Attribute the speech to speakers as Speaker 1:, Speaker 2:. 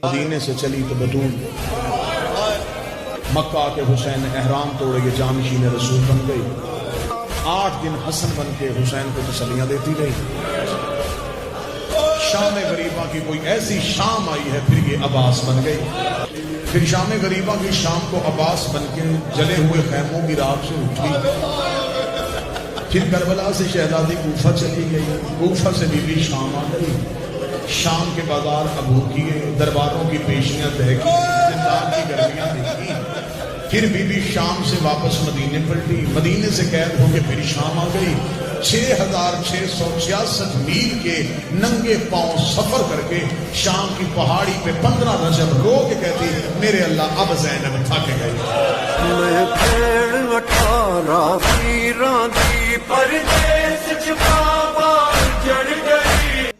Speaker 1: مدینے سے چلی تو بطول مکہ کے حسین نے احرام توڑے یہ جانشین رسول بن گئی. 8 دن حسن بن کے حسین کو تسلیاں دیتی رہی. شام غریبہ کی کوئی ایسی شام آئی ہے پھر یہ عباس بن گئی. پھر شام غریبہ کی شام کو عباس بن کے جلے ہوئے خیموں کی رات سے اٹھی. پھر کربلا سے شہزادی کوفہ چلی گئی. کوفہ سے بی بی شام آ گئی. شام کے بازار عبور کیے, درباروں کی پیشیاں طے کی, زندان کی گرمیاں دیکھی. پھر بی بی شام سے واپس مدینے پلٹی. مدینے سے قید ہو کے پھر شام آ گئی. 6666 میل کے ننگے پاؤں سفر کر کے شام کی پہاڑی پہ 15 رجب رو کے کہتی میرے اللہ اب زینب تھک گئی.
Speaker 2: میں پھیڑ 18 پیراں دی پردیس چ بابا جڑ گئی.